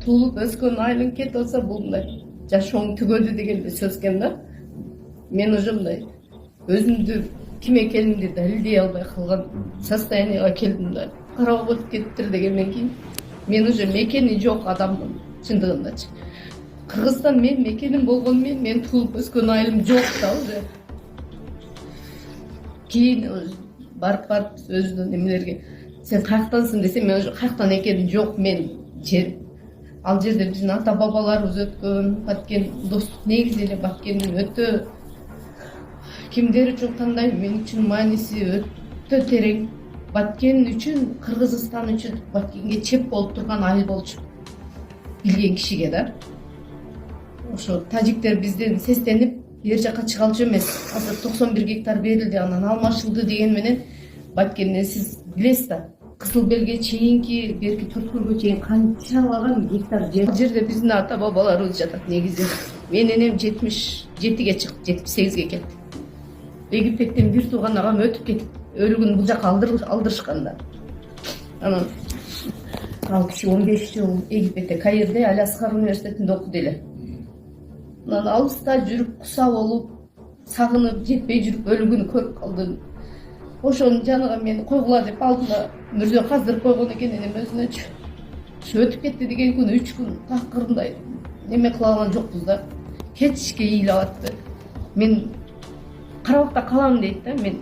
туулуп өскөн айылың кетип атса бул мындай жашооң түгөдү дегенде сөз экен да. Мен уже мындай өзүмдү ким экенимди далилдей албай калган состоянияга келдим да. Кароого өтүп кетиптир дегенден кийин мен уже мекени жок адаммын чындыгындачы. Кыргызстан менин мекеним болгону менен мен туулуп өскөн айылым жок да уже. Кийин барып өзүнүн немелерге сен каяктансың десе мен уже каяктан экеним жок мен жер. Ал жерде биздин ата бабаларыбыз өткөн, Баткен достук негизи эле Баткендин өтө кимдер үчүн кандай мен үчүн мааниси өтө терең. Баткен үчүн, Кыргызстан үчүн Баткенге чеп болуп турган айыл болчу. Билген кишиге да. Ошо тажиктер бизден сестенип бер жака чыгалчу эмес. Азыр 91 гектар берилди, анан алмашылды деген менен Баткенден сиз билесиз да. Кызыл Белге чейинки, берки Төрткөлгө чейин канчалаган гектар жер. Жерде биздин ата бабаларыбыз жатат негизи. Мен энем 77ге чыгып, 78ге келди. Египеттен бир тууган агам өтүп кетип, өлүгүн бул жака алдырышканда. Анан ал киши 15 жыл Египетте, Каирде, Аляскар университетинде окуду эле. Анан алыста жүрүп, куса болуп, сагынып, жетпей жүрүп, өлүгүн көрүп калдым. Ошонун жаныга мени койгула деп алдым да, мырза каздырып койгон экен энем өзүнөчү. Өтүп кетти деген күнү 3 күн такырындай неме кыла алган жокпуз да. Кетишке ыйлап атты. Мен Карабакта калам дейт да, мен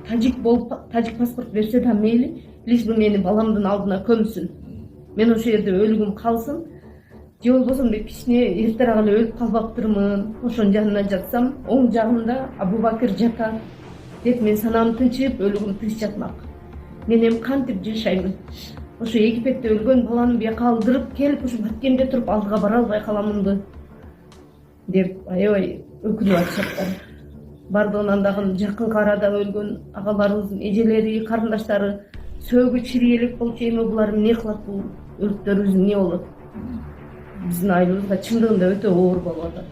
тажик болуп, тажик паспорт берсе да мейли, лишь бы мени баламдын алдына көмсүн. Мен ошол жерде өлүгүм калсын, же болбосо мындай кичине эртерээк эле өлүп калбаптырмын. Ошонун жанына жатсам, оң жагымда Абубакир жатат деп мен санам тынчып, өлүгүм тынч жатмак. Мен эми кантип жашаймын? Ошо Египетте өлгөн баланы бияка алдырып келип, ошо Баткенде туруп алдыга бара албай каламынбы деп аябай өкүнүп атышат. Бардыгынан дагы жакынкы арада өлгөн агаларыбыздын эжелери, карындаштары сөөгү чирий элек болчу. Эми булар эмне кылат, бул өлүктөрүбүз эмне болот? Биздин айылыбызга чындыгында өтө оор болуп атат.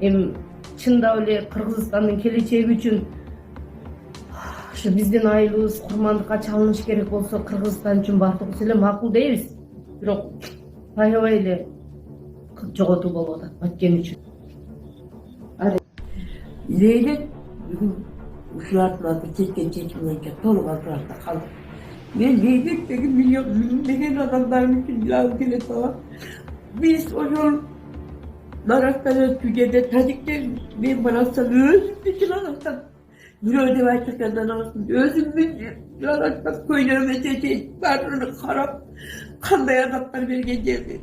Эми чындап эле Кыргызстандын келечеги үчүн ошо биздин айылыбыз курмандыкка чалыныш керек болсо, Кыргызстан үчүн бардыгыбыз эле макул дейбиз. Бирок аябай эле жоготуу болуп атат Баткен үчүн. Zeynep uşulatmadı, çekimlerken tolu vaziyette kaldı. Ben Zeynep'teki milyon adamların için lazım bile falan. Biz o yol Narak'tan Türkiye'de tacikler ben bana aslan özüm için anlatsam. Bir öde başlıklardan alsın. Özüm için anlatsam köylerime varlığını karap kanday adamlar vergen geldi.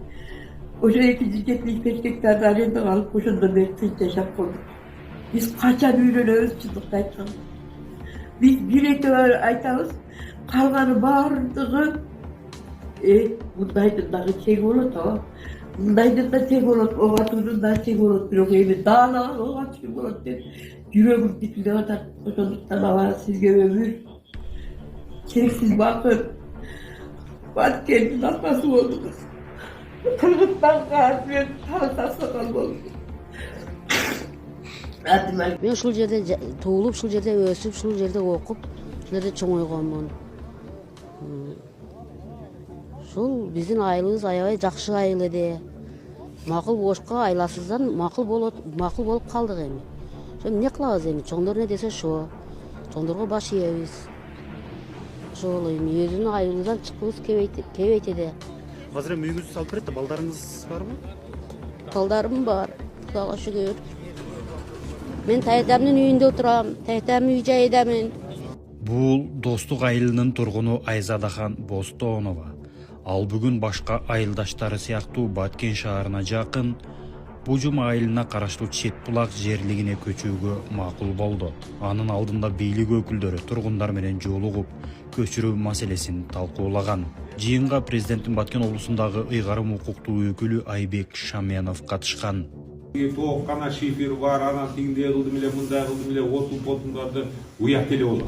O şey 275 hektarda arenda alıp koşunda Mert'in yaşap koyduk. Biz kaçan ürünü çıldıkta aytkan. Biz bir ete aytабыз, kalganı bardığı bundaydın dağı çek olur tamam. Bundaydın da çek olur, oğatının da çek olur. Bir oğayı dağına oğat çek olur der. Yüreğim bitmeye atar, oturduktan hava sizge ömür. Çeksiz bakın. Batken'in atması oldunuz. Kırgıttan karşıya tanıtasın oldunuz. Мен ушул жерде туулуп, ушул жерде өсүп, ушул жерде окуп, ушул жерде чоңойгонмун. Ушул биздин айылыбыз аябай жакшы айыл эди. Макул бошко айласыздан макул болуп калдык эми. Ошо эмне кылабыз эми? Чоңдор эмне десе ошо. Чоңдорго баш ийебиз. Ошол эми өзүнүн айылыбыздан чыккыбыз келбейт эди. Азыр эми үйүңүздү салып берет да, балдарыңыз барбы? Балдарым бар, Кудайга шүгүр. Мен тайдамдын үйүндө отурам, тайдамдын үй жайыдамын. Бул достук айылынын тургуну Айзадахан Бостоонова. Ал бүгүн башка айылдаштары сыяктуу Баткен шаарына жакын Бужум айылына караштуу Четбулак жерлигине көчүүгө макул болду. Анын алдында бийлик өкүлдөрү тургундар менен жолугуп, көчүрүү маселесин талкуулаган. Жыйынга президенттин Баткен облусундагы ыйгарым укуктуу өкүлү Айбек Шаменов катышкан. Тоқ қана шифер бар, анан тиңде кылдым эле, мындай кылдым эле, отун потундарды уят эле болот.